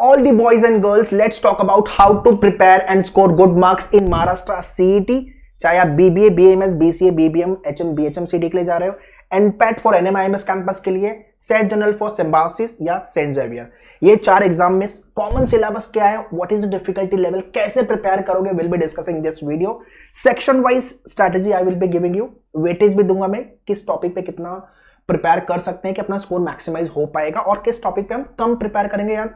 All the boys and girls, let's talk about how to prepare and score good marks in Maharashtra CET. चाहे आप BBA, BAMS, BCA, BBM, HM, BHM CET के लिए जा रहे हो, NPAT for NMIMS campus के लिए, set general for symbiosis या सेंट जेवियर, ये 4 एग्जाम में कॉमन सिलेबस क्या है, what is the difficulty level, कैसे प्रिपेयर करोगे, will be discussing this video. Section wise strategy I will be giving you, weightage भी दूंगा मैं, किस टॉपिक पे कितना प्रिपेयर कर सकते हैं कि अपना स्कोर मैक्सिमाइज हो पाएगा, और किस टॉपिक पे हम कम प्रिपेयर करेंगे या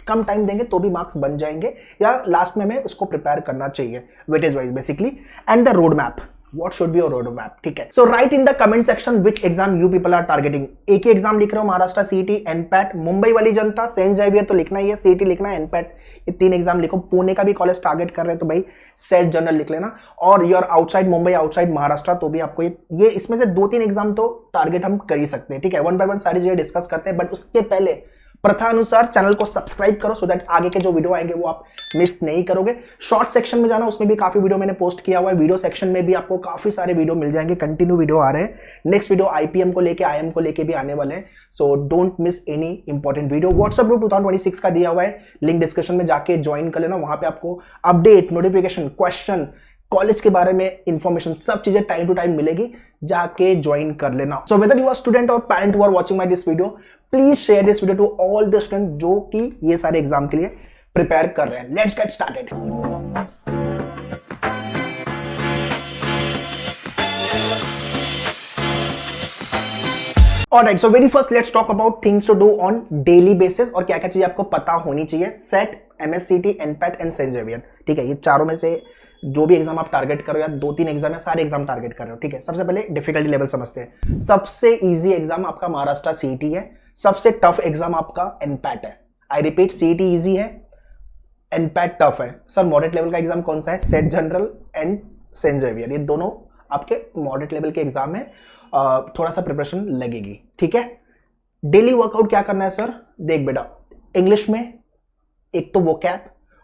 कम टाइम देंगे तो भी मार्क्स बन जाएंगे, या लास्ट में हमें उसको प्रिपेयर करना चाहिए weightage wise basically. And the road map, what should be your road map. ठीक है, so write in the comment section which exam you people are targeting. एक ही एग्जाम लिख रहे हो, महाराष्ट्र सीईटी, एनपैट. मुंबई वाली जनता सेंट जेवियर तो लिखना ही है, सीईटी लिखना है, एनपैट, ये 3 एग्जाम लिखो. पुणे का भी कॉलेज टारगेट कर रहे हो तो भाई सेट जनरल लिख लेना. और you're outside Mumbai, outside Maharashtra, तो भी आपको ये इसमें से 2-3 एग्जाम तो टारगेट हम कर ही सकते हैं. ठीक है, 1 by 1 सारी चीजें डिस्कस करते हैं, बट उसके पहले प्रथा अनुसार चैनल को सब्सक्राइब करो सो दैट आगे के जो वीडियो आएंगे वो आप मिस नहीं करोगे. शॉर्ट सेक्शन में जाना, उसमें भी काफी वीडियो मैंने पोस्ट किया हुआ है. वीडियो सेक्शन में भी आपको काफी सारे वीडियो मिल जाएंगे, कंटिन्यू वीडियो आ रहे हैं. नेक्स्ट वीडियो आईपीएम को लेके, आईएम को लेके भी आने वाले हैं, so don't miss any important video. WhatsApp group 2026 का दिया हुआ है, लिंक डिस्क्रिप्शन में जाके ज्वाइन कर लेना. वहां पे आपको अपडेट, नोटिफिकेशन, क्वेश्चन, कॉलेज के बारे में इंफॉर्मेशन, सब चीजें टाइम टू टाइम मिलेगी, जाके ज्वाइन कर लेना. So whether you are student और parent who are watching my this video, please share this video to all the student जो कि ये सारे एग्जाम के लिए प्रिपेयर कर रहे हैं. Let's get started. Alright, so very first let's talk about things to do on daily basis, और क्या क्या चीजें आपको पता होनी चाहिए. SET, MSCT, NPAT and Saint Xavier. ठीक है, ये चारों में से जो भी एग्जाम आप टारगेट करो, या 2-3 एग्जाम है, सारे एग्जाम टारगेट कर रहे हो. ठीक है, सबसे पहले डिफिकल्टी लेवल समझते हैं. सबसे इजी एग्जाम आपका महाराष्ट्र सीईटी है, सबसे टफ एग्जाम आपका एनपैट है. आई रिपीट, सीईटी इजी है, एनपैट टफ है. सर मॉडरेट लेवल का एग्जाम कौन सा है? SET general and Saint Xavier, ये दोनों आपके मॉडरेट लेवल के एग्जाम है. थोड़ा सा प्रिपरेशन लगेगी. ठीक है, डेली वर्कआउट क्या करना है सर? देख बेटा, इंग्लिश में एक तो vocab,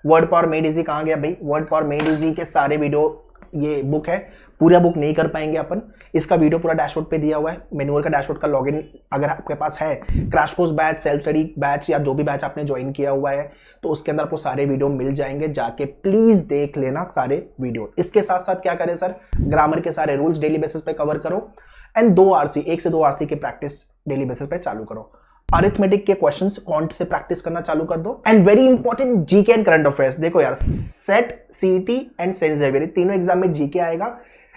word power made easy कहाँ गया भाई? वर्ड पावर मेड इजी के सारे वीडियो, ये बुक है, पूरा बुक नहीं कर पाएंगे अपन, इसका वीडियो पूरा डैशबोर्ड पे दिया हुआ है. मैनुअल का डैशबोर्ड का लॉगिन अगर आपके पास है, crash course batch, self study batch, या जो भी बैच आपने ज्वाइन किया हुआ है, तो उसके अंदर आपको सारे वीडियो मिल जाएंगे, जाके प्लीज देख लेना सारे वीडियो. इसके साथ साथ क्या करें सर? ग्रामर के सारे रूल्स डेली बेसिस पे कवर करो, एंड 2 आरसी, 1 से 2 आरसी की प्रैक्टिस डेली बेसिस पे चालू करो. अरिथमेटिक के क्वेश्चंस क्वांट से प्रैक्टिस करना चालू कर दो. And very important, GK and current affairs. देखो यार, SET, CET and Saint Xavier, तीनों एग्जाम में जीके आएगा,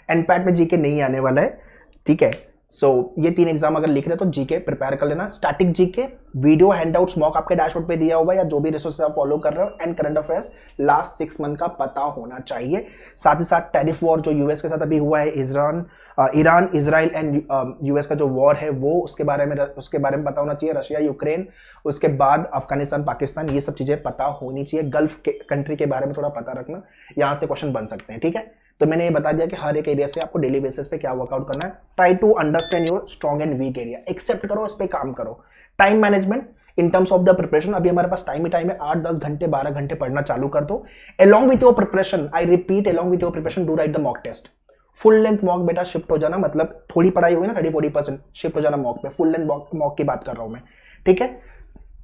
एनपैट में जीके नहीं आने वाला है. ठीक है, सो ये 3 एग्जाम अगर लिख रहे हो तो जीके प्रिपेयर कर लेना. Static GK, video handouts mock आपके डैशबोर्ड पे दिया हुआ है, या जो भी रिसोर्सेज आप फॉलो कर रहे हो. And current affairs last 6 month का पता होना चाहिए. साथ ही साथ टैरिफ वॉर जो यूएस के साथ अभी हुआ है, ईरान, इजराइल एंड यूएस का जो वॉर है वो, उसके बारे में पता होना चाहिए. रशिया, यूक्रेन, उसके बाद अफगानिस्तान, पाकिस्तान, ये सब चीजें पता होनी चाहिए. गल्फ के कंट्री के बारे में थोड़ा पता रखना, यहाँ से क्वेश्चन बन सकते हैं. ठीक है, तो मैंने ये बता दिया कि हर एक एरिया से आपको डेली बेसिस पे क्या वर्कआउट करना है. Try to understand your strong and weak area, accept करो, उस पर काम करो. Time management in terms of the preparation, अभी हमारे पास टाइम ही टाइम है, 8-10 घंटे 12 घंटे पढ़ना चालू कर दो. Along with your preparation, I repeat, along with your preparation do write the mock test. Full length mock बेटा शिफ्ट हो जाना, मतलब थोड़ी पढ़ाई हुई ना, 30-40% शिफ्ट हो जाना मॉक पे. फुल लेंथ मॉक की बात कर रहा हूं मैं. ठीक है,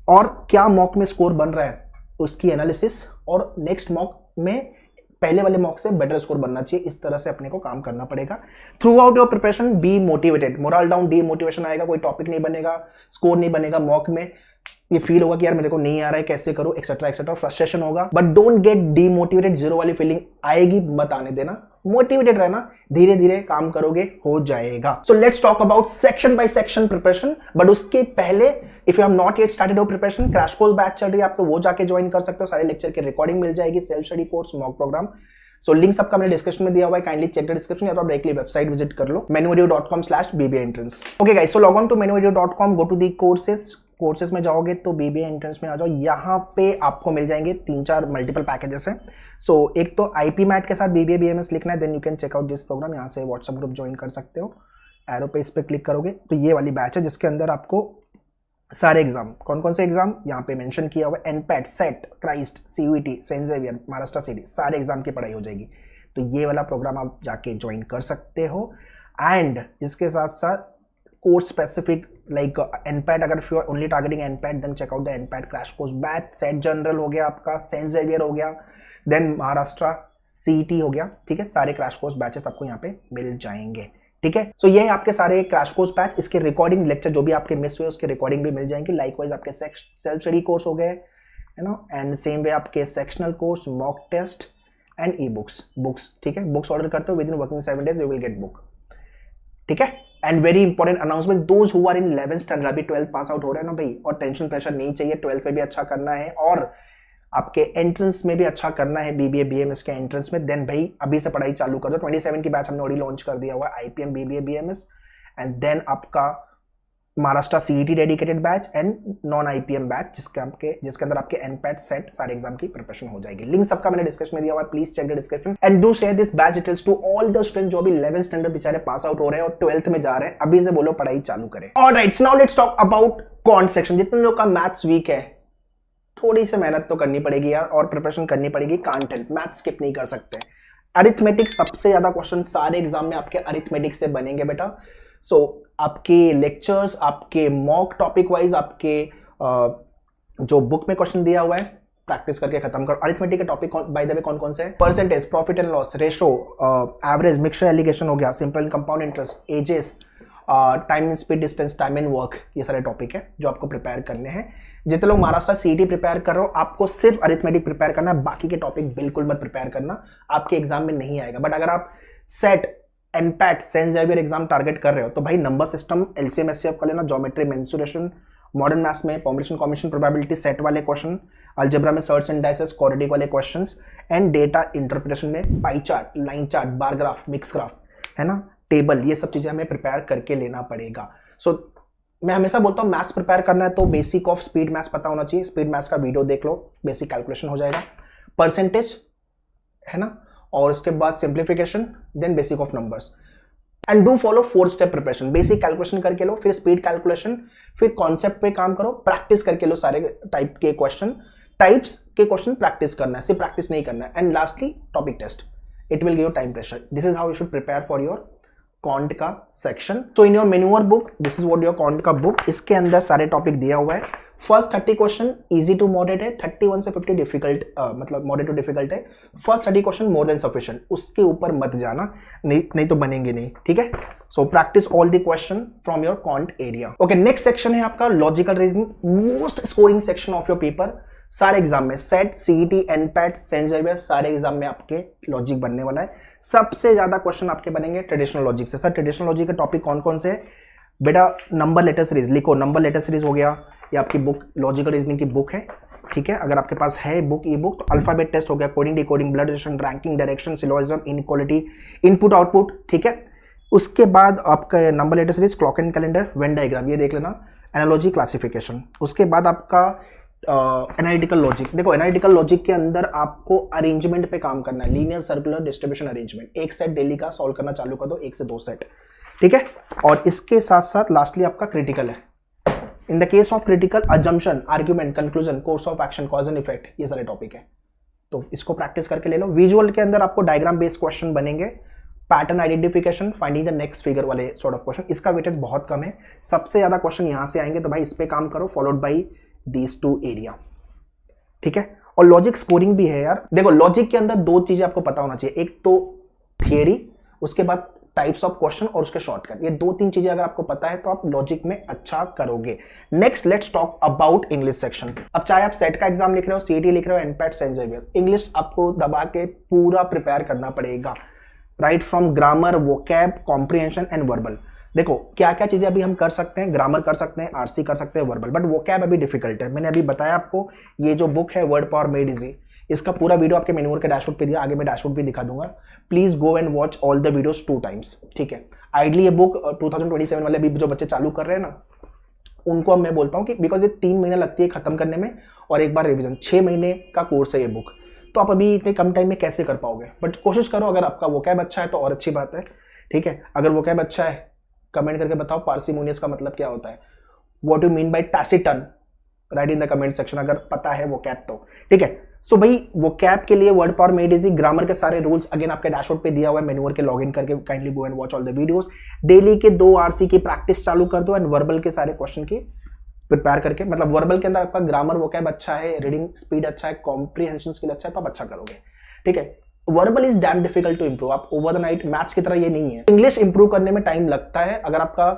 और क्या मॉक में स्कोर बन रहा है उसकी एनालिसिस, और नेक्स्ट मॉक में पहले वाले मॉक से बेटर स्कोर बनना चाहिए. इस तरह से अपने को काम करना पड़ेगा. Through out your preparation be motivated. Moral down, demotivation आएगा, कोई टॉपिक नहीं बनेगा, स्कोर नहीं बनेगा मॉक में, ये फील होगा कि यार मेरे को नहीं आ रहा है, कैसे करूं, एक्सेट्रा एक्सेट्रा, फ्रस्ट्रेशन होगा. But don't get demotivated, zero वाली फीलिंग आएगी मत आने देना. मोटिवेटेड रहना, धीरे धीरे काम करोगे, हो जाएगा. So let's talk about section by section preparation. But उसके पहले, if you have not yet started your preparation, crash course batch चल रही है आपको, वो जाके ज्वाइन कर सकते हो. सारे लेक्चर की रिकॉर्डिंग मिल जाएगी, self study course, mock program. So link सबका मैंने डिस्क्रिप्शन में दिया हुआ है, काइंडली चेक द डिस्क्रिप्शन, या तो आप डायरेक्टली वेबसाइट विजिट कर लो, menuvideo.com/BBA entrance. Okay guys, so log on to menuvideo.com, go to the courses में जाओगे तो BBA एंट्रेंस में आ जाओ. यहाँ पे आपको मिल जाएंगे 3-4 मल्टीपल पैकेजेस हैं. सो एक तो IP मैट के साथ BBA BMS लिखना है, then you can check out this program. यहाँ से व्हाट्सएप ग्रुप ज्वाइन कर सकते हो. एरो पे इस पे क्लिक करोगे तो ये वाली बैच है, जिसके अंदर आपको सारे एग्जाम, कौन कौन से एग्जाम यहाँ पे मेंशन किया हुआ है, NPAT, SET, Christ, CUET, saint Xavier, Maharashtra CET, सारे एग्जाम की पढ़ाई हो जाएगी. तो ये वाला प्रोग्राम आप जाके ज्वाइन कर सकते हो. एंड इसके साथ साथ कोर्स स्पेसिफिक लाइक एनपैट, अगर if you are only targeting NPAT then check out the NPAT crash course batch. SET general हो गया आपका, सेंट जेवियर हो गया, देन महाराष्ट्र सीईटी हो गया, ठीक है। सारे क्रैश कोर्स बैचेस आपको यहाँ पे मिल जाएंगे, ठीक है। सो ये है आपके सारे क्रैश कोर्स बैच। इसके रिकॉर्डिंग लेक्चर जो भी आपके मिस हुए उसके रिकॉर्डिंग भी मिल जाएंगे। लाइकवाइज आपके सेल्फ स्टडी कोर्स हो गए, है ना, एंड सेम वे आपके sectional course, mock test and e books, ठीक है। बुक्स ऑर्डर करते हो within working 7 days you will get book, ठीक है। And very important announcement, those who are in 11th standard, अभी 12th पास आउट हो रहे हैं ना भाई, और टेंशन प्रेशर नहीं चाहिए, 12th में भी अच्छा करना है और आपके एंट्रेंस में भी अच्छा करना है, बीबीए बीएमएस के एंट्रेंस में, देन भाई अभी से पढ़ाई चालू कर दो। 27 की बैच हमने ऑलरेडी लॉन्च कर दिया हुआ है, IPM BBA BMS, and then आपका Maharashtra CET dedicated batch and non IPM batch जिसके अंदर आपके एनपैट सेट सारे एग्जाम की प्रिपरेशन हो जाएगी। लिंक सबका मैंने डिस्क्रिप्शन में दिया हुआ है, please check the description and do share this batch details to all the student जो अभी 11th स्टैंडर्ड बेचारे पास आउट हो रहे हैं और 12th में जा रहे हैं, अभी से बोलो पढ़ाई चालू करें। Alright, now let's talk about quant section. जितने लोग का मैथ्स वीक है, थोड़ी सी मेहनत तो करनी पड़ेगी यार और प्रिपरेशन करनी पड़ेगी, कांट हेल्प, मैथ्स स्किप नहीं कर सकते। अरिथमेटिक सबसे ज्यादा क्वेश्चन सारे एग्जाम में आपके अरिथमेटिक से बनेंगे बेटा। सो आपके लेक्चर्स, आपके मॉक टॉपिक वाइज, आपके जो बुक में क्वेश्चन दिया हुआ है प्रैक्टिस करके खत्म करो। अरिथमेटिक के टॉपिक बाय द वे कौन कौन से हैं? Percentage, profit and loss, ratio, average, mixture alligation हो गया, simple and compound interest, ages, time and speed, distance, time and work, ये सारे टॉपिक है जो आपको प्रिपेयर करने हैं। जितने लोग महाराष्ट्र सीईटी प्रिपेयर कर रहे हो, आपको सिर्फ अरिथमेटिक प्रिपेयर करना है, बाकी के टॉपिक बिल्कुल मत प्रिपेयर करना, आपके एग्जाम में नहीं आएगा। बट अगर आप SET, NPAT, saint Xavier exam target कर रहे हो तो भाई नंबर सिस्टम, एलसीएम एचसीएफ कर लेना, ज्योमेट्री, मेंसुरेशन, मॉडर्न मैथ्स में कॉम्बिनेशन, कॉम्बिनेशन, प्रोबेबिलिटी सेट वाले क्वेश्चन, अलजेब्रा में सर्च एंड डाइसेस, क्वाड्रेटिक वाले क्वेश्चंस, एंड डेटा इंटरप्रिटेशन में pie chart, line chart, bar graph, mix graph, है ना, टेबल, ये सब चीजें हमें प्रिपेयर करके लेना पड़ेगा। सो मैं हमेशा बोलता हूँ मैथ्स प्रिपेयर करना है तो बेसिक ऑफ स्पीड मैथ्स पता होना चाहिए। स्पीड मैथ्स का वीडियो देख लो, बेसिक कैलकुलेशन हो जाएगा। परसेंटेज, है ना, और उसके बाद simplification, then basic of numbers, and do follow 4 step preparation. Basic calculation करके लो, फिर स्पीड कैलकुलेशन, फिर कॉन्सेप्ट पे काम करो, प्रैक्टिस करके लो सारे टाइप्स के क्वेश्चन प्रैक्टिस करना है, सिर्फ प्रैक्टिस नहीं करना है, and lastly topic test, it will give time pressure. This is how you should prepare for your quant का सेक्शन। सो इन योर मेन्यूअर book, this is what your quant का book, इसके अंदर सारे टॉपिक दिया हुआ है। First 30 question easy to moderate है, 31 से 50 डिफिकल्ट, मतलब मॉडरेट टू डिफिकल्ट है। First 30 question more than sufficient, उसके ऊपर मत जाना, नहीं तो बनेंगे नहीं, ठीक है। So practice all the question from your quant area. Okay, next section है आपका logical reasoning, most scoring section of your paper. सारे एग्जाम में सेट, सीईटी, एनपैट, सेंट जेवियर, सारे एग्जाम में आपके लॉजिक बनने वाला है। सबसे ज्यादा क्वेश्चन आपके बनेंगे ट्रेडिशनल लॉजिक से। सर ट्रेडिशनल लॉजिक के टॉपिक कौन कौन से है बेटा? नंबर लेटर सीरीज लिखो, नंबर लेटर सीरीज हो गया, ये आपकी बुक लॉजिकल रीजनिंग की बुक है, ठीक है। अगर आपके पास है बुक, ई बुक, तो अल्फाबेट टेस्ट हो गया, coding, decoding, blood relation, ranking, direction, syllogism, inequality, input output, ठीक है। उसके बाद आपका number letter series, clock and calendar, Venn diagram, ये देख लेना, एनालॉजी, क्लासिफिकेशन। उसके बाद आपका एनालिटिकल लॉजिक। देखो एनालिटिकल लॉजिक के अंदर आपको अरेंजमेंट पे काम करना है, लीनियर सर्कुलर डिस्ट्रीब्यूशन अरेंजमेंट। एक सेट डेली का सॉल्व करना चालू कर दो, 1 से 2 सेट, ठीक है। और इसके साथ साथ लास्टली आपका क्रिटिकल है। इन the case of critical, assumption, argument, conclusion, course of action, cause and effect, ये सारे टॉपिक है, तो इसको प्रैक्टिस करके ले लो। विजुअल के अंदर आपको डायग्राम बेस्ड क्वेश्चन बनेंगे, pattern identification, finding the next figure वाले सॉर्ट ऑफ क्वेश्चन। इसका वेटेज बहुत कम है, सबसे ज्यादा क्वेश्चन यहां से आएंगे, तो भाई इस पे काम करो, फॉलोड बाई दीज 2 एरिया, ठीक है। और लॉजिक स्कोरिंग भी है यार। देखो लॉजिक के अंदर 2 चीजें आपको पता होना चाहिए, एक तो थियरी, उसके बाद टाइप्स ऑफ क्वेश्चन और उसके शॉर्टकट। ये 2-3 चीजें अगर आपको पता है तो आप लॉजिक में अच्छा करोगे। Next let's talk about English section. अब चाहे आप सेट का एग्जाम लिख रहे हो, सीईटी लिख रहे हो, एनपैट, सेंट जेवियर, इंग्लिश आपको दबा के पूरा प्रिपेयर करना पड़ेगा, right from grammar, vocab, comprehension and verbal. देखो क्या क्या चीजें अभी हम कर सकते हैं, ग्रामर कर सकते हैं, आरसी कर सकते हैं, वर्बल, बट वोकैब अभी डिफिकल्ट है। मैंने अभी बताया आपको, ये जो बुक है वर्ड पावर मेड इजी, इसका पूरा वीडियो आपके मेन्यूअर के डैशबोर्ड पे दिया, आगे मैं डैशबोर्ड भी दिखा दूंगा। Please go and watch all the videos 2 times, ठीक है। आइडली ये बुक 2027 वाले भी जो बच्चे चालू कर रहे हैं ना, उनको अब मैं बोलता हूँ कि बिकॉज ये 3 महीने लगती है खत्म करने में और एक बार रिविजन, 6 महीने का कोर्स है ये बुक, तो आप अभी इतने कम टाइम में कैसे कर पाओगे? बट कोशिश करो, अगर आपका वोकैब अच्छा है तो और अच्छी बात है, ठीक है। अगर वोकैब अच्छा है कमेंट करके बताओ पार्सिमोनियस का मतलब क्या होता है, what you mean by taciturn, write in the comment section अगर पता है वो कैप तो, ठीक है। सो भाई वो कैप के लिए word power made easy, grammar के सारे रूल्स अगेन आपके डैशबोर्ड पे दिया हुआ है, मेन्यूअर के लॉगिन करके kindly go and watch all the videos. Daily के 2 आरसी की प्रैक्टिस चालू कर दो एंड वर्बल के सारे क्वेश्चन की प्रिपेयर करके, मतलब वर्बल के अंदर आपका ग्रामर वो कैब अच्छा है, रीडिंग स्पीड अच्छा है, कॉम्प्रीहेंशन स्किल अच्छा है, तो आप अच्छा करोगे, ठीक है। Verbal is damn difficult to improve, आप ओवर द नाइट मैथ्स की तरह ये नहीं है। इंग्लिश इंप्रूव करने में टाइम लगता है, अगर आपका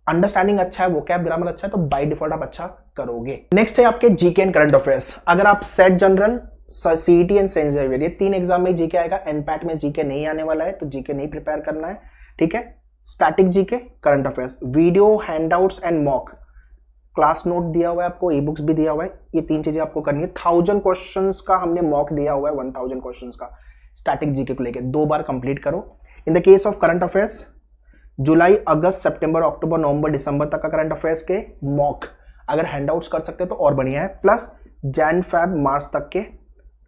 अंडरस्टैंडिंग अच्छा है, वो कैब ग्रामर अच्छा है, तो बाय डिफॉल्ट आप अच्छा करोगे। नेक्स्ट है आपके जीके एंड करंट अफेयर्स। अगर आप SET general, CET and Saint Xavier ये 3 एग्जाम में जीके आएगा, एनपैट में जीके नहीं आने वाला है, तो जीके नहीं प्रिपेयर करना है, ठीक है। Static GK, current affairs, video, handouts and mock, class note दिया हुआ है आपको, ई बुक्स भी दिया हुआ है, ये 3 चीजें आपको करनी है। 1000 क्वेश्चंस का हमने मॉक दिया हुआ है, 1000 क्वेश्चंस का स्टैटिक जीके को लेके 2 बार कंप्लीट करो। In the case of current affairs, जुलाई, अगस्त, सितंबर, अक्टूबर, नवंबर, दिसंबर तक का करंट अफेयर्स के मॉक अगर हैंडआउट्स कर सकते हैं तो और बढ़िया है, प्लस जैन, फेब, मार्च तक के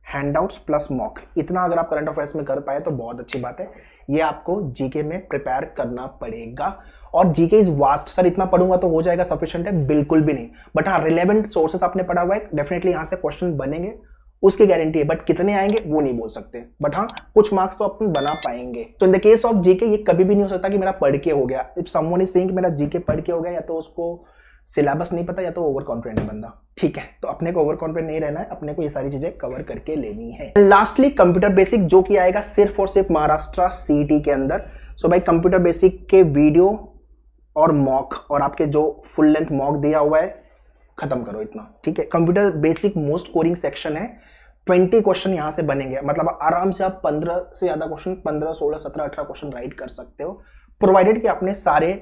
हैंडआउट्स प्लस मॉक, इतना अगर आप करंट अफेयर्स में कर पाए तो बहुत अच्छी बात है। ये आपको जीके में प्रिपेयर करना पड़ेगा। और जीके इज वास्ट, सर इतना पढ़ूंगा तो हो जाएगा सफिशिएंट है, बिल्कुल भी नहीं। बट हाँ, रिलेवेंट सोर्सेस आपने पढ़ा हुआ है, डेफिनेटली यहाँ से क्वेश्चन बनेंगे, उसकी गारंटी है, बट कितने आएंगे वो नहीं बोल सकते, बट हाँ कुछ मार्क्स तो अपन बना पाएंगे। तो इन द केस ऑफ जीके ये कभी भी नहीं हो सकता कि मेरा पढ़ के हो गया। इफ समवन इज सेइंग कि मेरा जीके पढ़ के हो गया, या तो उसको सिलेबस नहीं पता या तो ओवर कॉन्फिडेंट है बंदा, ठीक है। तो अपने को ओवर कॉन्फिडेंट नहीं रहना है, अपने को ये सारी चीजें कवर करके लेनी है। लास्टली कंप्यूटर बेसिक, जो कि आएगा सिर्फ और सिर्फ महाराष्ट्र सीईटी के अंदर। सो भाई कंप्यूटर बेसिक के वीडियो और मॉक और आपके जो फुल लेंथ मॉक दिया हुआ है खत्म करो इतना, ठीक है। Computer basic most Koring section है, 20 क्वेश्चन यहां से बनेंगे, मतलब आराम से आप 15 से ज्यादा क्वेश्चन, 15, 16, 17, 18 क्वेश्चन राइट कर सकते हो, प्रोवाइडेड कि आपने सारे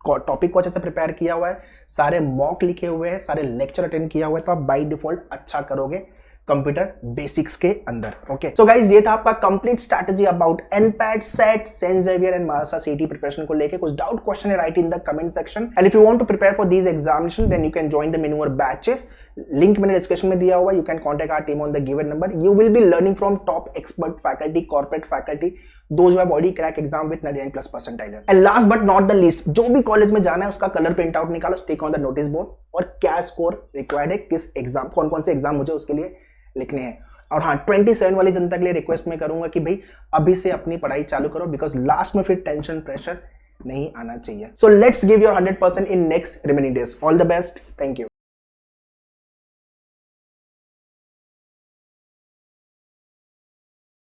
टॉपिक को अच्छे से प्रिपेयर किया हुआ है, सारे मॉक लिखे हुए हैं, सारे लेक्चर अटेंड किया हुआ है, तो आप बाय डिफॉल्ट अच्छा करोगे कंप्यूटर बेसिक्स के अंदर। ओके, सो गाइस ये था आपका complete strategy about NPAT, SET, saint Xavier and Maharashtra CET preparation को लेके। कुछ डाउट क्वेश्चन है, write in the comment section. And if you want to prepare for these examination then you can join the मेन्यूअर batches, link मैंने description में दिया हुआ है। You can contact our team on the given number. You will be learning from top expert faculty, corporate faculty, those who have already cracked exam with 99+ percentile. And last but not the least, जो भी college में जाना है उसका colour print out निकालो, stick on the notice board, और क्या score required है, किस एग्जाम, कौन कौन से एग्जाम मुझे उसके लिए लिखने हैं। और हाँ, 27 वाली जनता के लिए रिक्वेस्ट मैं करूंगा कि भाई अभी से अपनी पढ़ाई चालू करो, बिकॉज लास्ट में फिर टेंशन प्रेशर नहीं आना चाहिए। So let's give your 100% in next remaining days. All the best, thank you.